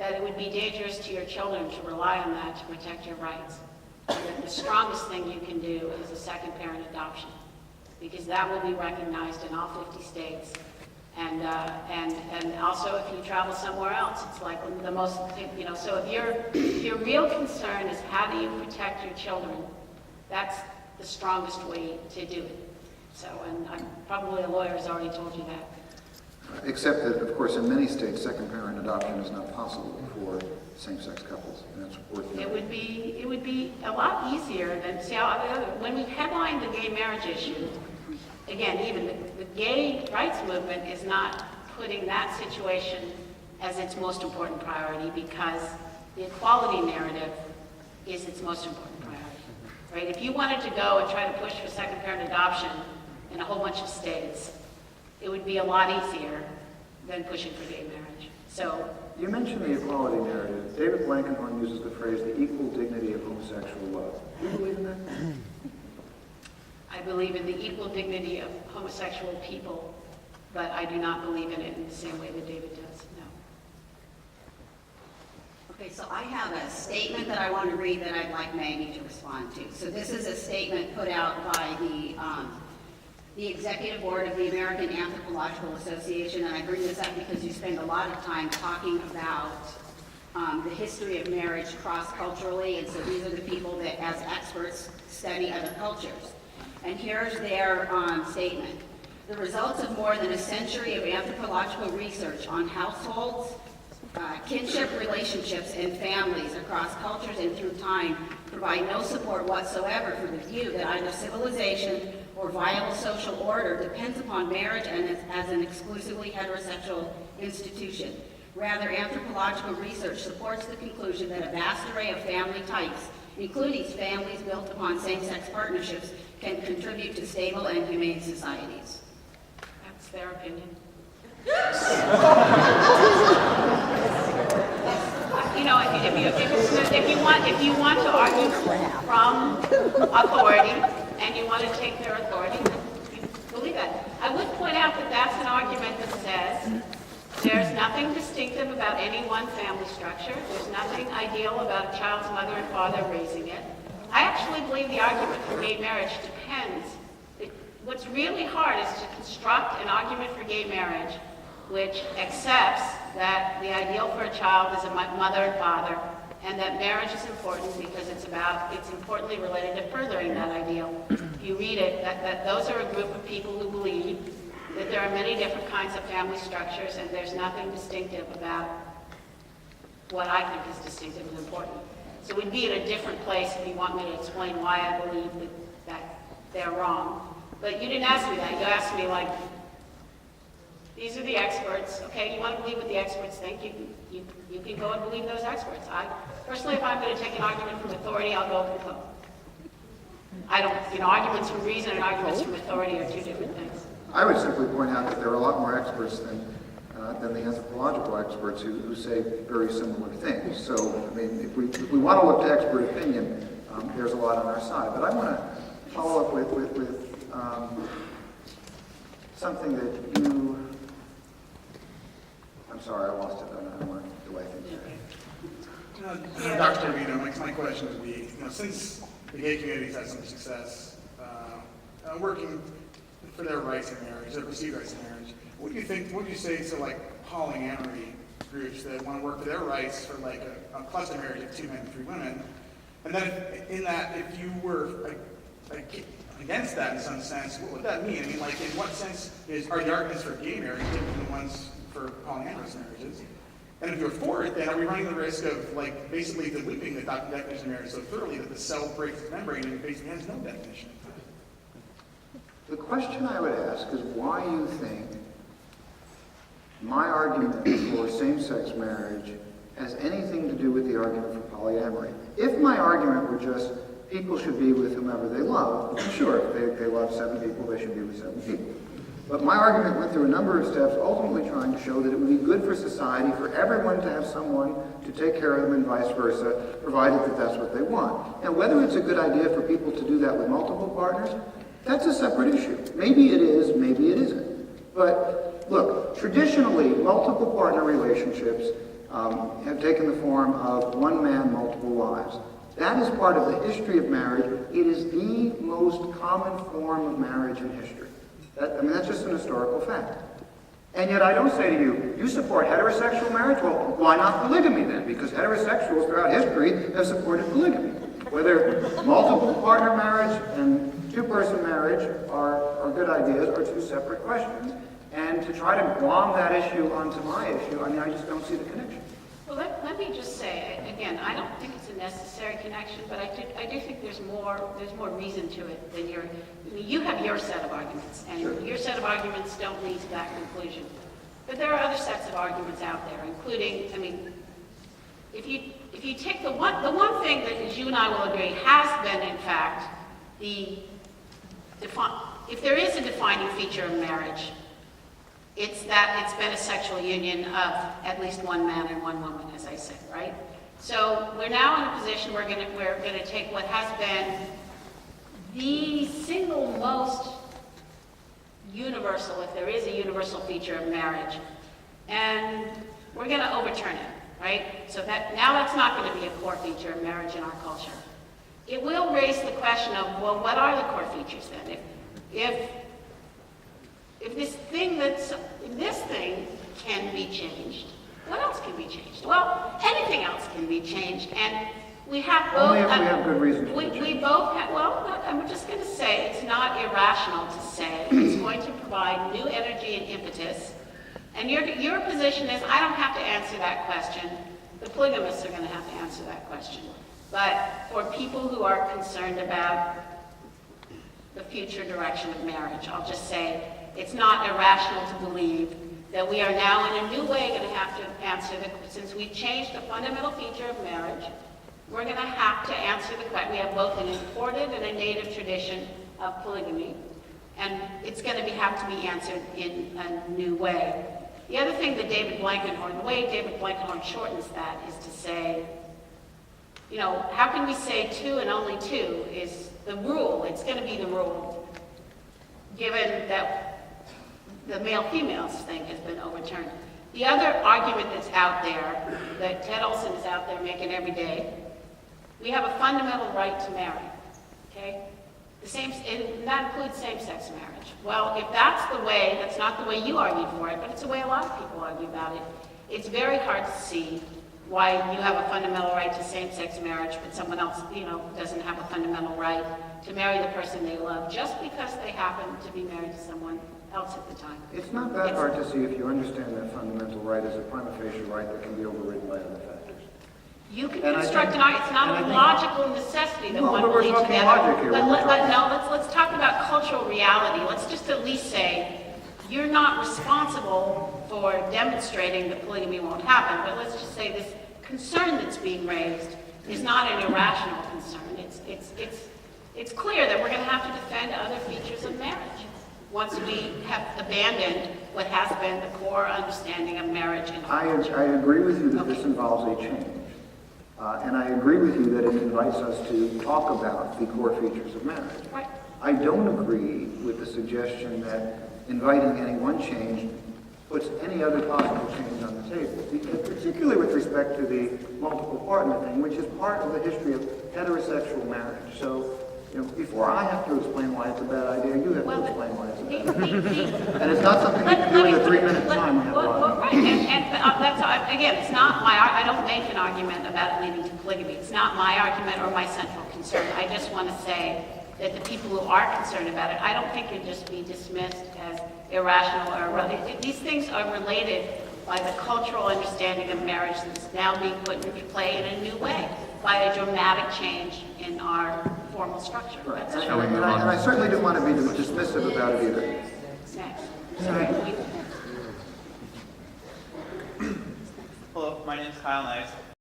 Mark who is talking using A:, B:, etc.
A: that it would be dangerous to your children to rely on that to protect your rights. And that the strongest thing you can do is a second parent adoption, because that will be recognized in all 50 states. And also if you travel somewhere else, it's like the most, so if your real concern is how do you protect your children, that's the strongest way to do it. So, and probably a lawyer has already told you that.
B: Except that, of course, in many states, second parent adoption is not possible for same-sex couples, and that's worth noting.
A: It would be a lot easier than, see how, when we headlined the gay marriage issue, again, even the gay rights movement is not putting that situation as its most important priority, because the equality narrative is its most important priority, right? If you wanted to go and try to push for second parent adoption in a whole bunch of states, it would be a lot easier than pushing for gay marriage. So
B: you mentioned the equality narrative. David Blankenhorn uses the phrase the equal dignity of homosexual love. Do you believe in that?
A: I believe in the equal dignity of homosexual people, but I do not believe in it in the same way that David does, no.
C: Okay, so I have a statement that I want to read that I'd like Maggie to respond to. So this is a statement put out by the Executive Board of the American Anthropological Association, and I bring this up because you spend a lot of time talking about the history of marriage cross-culturally, and so these are the people that, as experts, study other cultures. And here's their statement. The results of more than a century of anthropological research on households, kinship relationships, and families across cultures and through time provide no support whatsoever for the view that either civilization or viable social order depends upon marriage and as an exclusively heterosexual institution. Rather, anthropological research supports the conclusion that a vast array of family types, including families built upon same-sex partnerships, can contribute to stable and humane societies.
A: That's their opinion. If you want to argue from authority and you want to take their authority, you believe that. I would point out that that's an argument that says there's nothing distinctive about any one family structure. There's nothing ideal about a child's mother and father raising it. I actually believe the argument for gay marriage depends. What's really hard is to construct an argument for gay marriage which accepts that the ideal for a child is a mother and father, and that marriage is important because it's importantly related to furthering that ideal. If you read it, that those are a group of people who believe that there are many different kinds of family structures, and there's nothing distinctive about what I think is distinctive and important. So we'd be in a different place if you want me to explain why I believe that they're wrong. But you didn't ask me that. You asked me, like, these are the experts. Okay, you want to believe what the experts think, you can go and believe those experts. Personally, if I'm going to take an argument from authority, I'll go with them. I don't, arguments from reason and arguments from authority are two different things.
B: I would simply point out that there are a lot more experts than the anthropological experts who say very similar things. So, I mean, if we want to look to expert opinion, there's a lot on our side. But I want to follow up with something that you... I'm sorry, I lost it. I don't want to delay things.
D: Dr. Corvino, my question would be, since the gay community's had some success working for their rights in marriage, their perceived rights in marriage, what do you say to like polyamory groups that want to work for their rights for like a cluster marriage of 2 men and 3 women? And then if you were against that in some sense, what would that mean? I mean, like, in what sense are the arguments for gay marriage different than the ones for polyamorous marriages? And if you're for it, then are we running the risk of, like, basically diluting the definition of marriage so thoroughly that the cell breaks its membrane and basically has no definition?
B: The question I would ask is why you think my argument for same-sex marriage has anything to do with the argument for polyamory. If my argument were just people should be with whomever they love, sure, if they love 7 people, they should be with 7 people. But my argument went through a number of steps, ultimately trying to show that it would be good for society for everyone to have someone to take care of them and vice versa, provided that that's what they want. Now, whether it's a good idea for people to do that with multiple partners, that's a separate issue. Maybe it is, maybe it isn't. But look, traditionally, multiple partner relationships have taken the form of one man, multiple wives. That is part of the history of marriage. It is the most common form of marriage in history. That's just an historical fact. And yet I don't say to you, you support heterosexual marriage? Well, why not polygamy then? Because heterosexuals throughout history have supported polygamy. Whether multiple partner marriage and two-person marriage are good ideas are two separate questions. And to try to glom that issue onto my issue, I just don't see the connection.
A: Well, let me just say, again, I don't think it's a necessary connection, but I do think there's more reason to it than you have your set of arguments, and
B: Sure.
A: your set of arguments don't lead to that conclusion. But there are other sets of arguments out there, including, if you take the one thing that, as you and I will agree, has been, in fact, if there is a defining feature of marriage, it's that it's been a sexual union of at least one man and one woman, as I said, right? So we're now in a position we're going to take what has been the single most universal, if there is a universal feature of marriage, and we're going to overturn it, right? So that's not going to be a core feature of marriage in our culture. It will raise the question of, well, what are the core features then? If this thing can be changed, what else can be changed? Well, anything else can be changed, and we have both.
B: Only if we have good reason to
A: we
B: change.
A: both have. Well, I'm just going to say it's not irrational to say it's going to provide new energy and impetus. And your position is, I don't have to answer that question. The polygamists are going to have to answer that question. But for people who are concerned about the future direction of marriage, I'll just say it's not irrational to believe that we are now in a new way going to have to answer since we've changed the fundamental feature of marriage, we're going to have to answer the question. We have both an imported and a native tradition of polygamy, and it's going to have to be answered in a new way. The other thing that the way David Blankenhorn shortens that is to say, how can we say two and only two is the rule? It's going to be the rule, given that the male-female thing has been overturned. The other argument that's out there, that Ted Olson is out there making every day, we have a fundamental right to marry, okay? And that includes same-sex marriage. Well, if that's not the way you argue for it, but it's the way a lot of people argue about it, it's very hard to see why you have a fundamental right to same-sex marriage, but someone else, doesn't have a fundamental right to marry the person they love just because they happen to be married to someone else at the time.
B: It's not that hard to see if you understand that fundamental right as a prima facie right that can be overridden by other factors.
A: You can construct an argument. It's not a logical necessity that one
B: but
A: will
B: we're
A: lead
B: talking
A: together.
B: logic here.
A: Let's talk about cultural reality. Let's just at least say you're not responsible for demonstrating that polygamy won't happen, but let's just say this concern that's being raised is not an irrational concern. It's clear that we're going to have to defend other features of marriage once we have abandoned what has been the core understanding of marriage.
B: I agree with you that this involves a change. And I agree with you that it invites us to talk about the core features of marriage.
A: Right.
B: I don't agree with the suggestion that inviting any one change puts any other possible change on the table, particularly with respect to the multiple partner thing, which is part of the history of heterosexual marriage. So, before I have to explain why it's a bad idea, you have to explain why it's a bad idea. And it's not something you can do in a 3-minute time. We have a lot.
A: Right, and that's, again, it's not I don't make an argument about it leading to polygamy. It's not my argument or my central concern. I just want to say that the people who are concerned about it, I don't think can just be dismissed as irrational or these things are related by the cultural understanding of marriage that's now being put into play in a new way by a dramatic change in our formal structure.
B: Right.
A: That's
B: And I certainly didn't want to be dismissive about it either.
A: next. Sorry.
E: Hello, my name is Kyle Nice.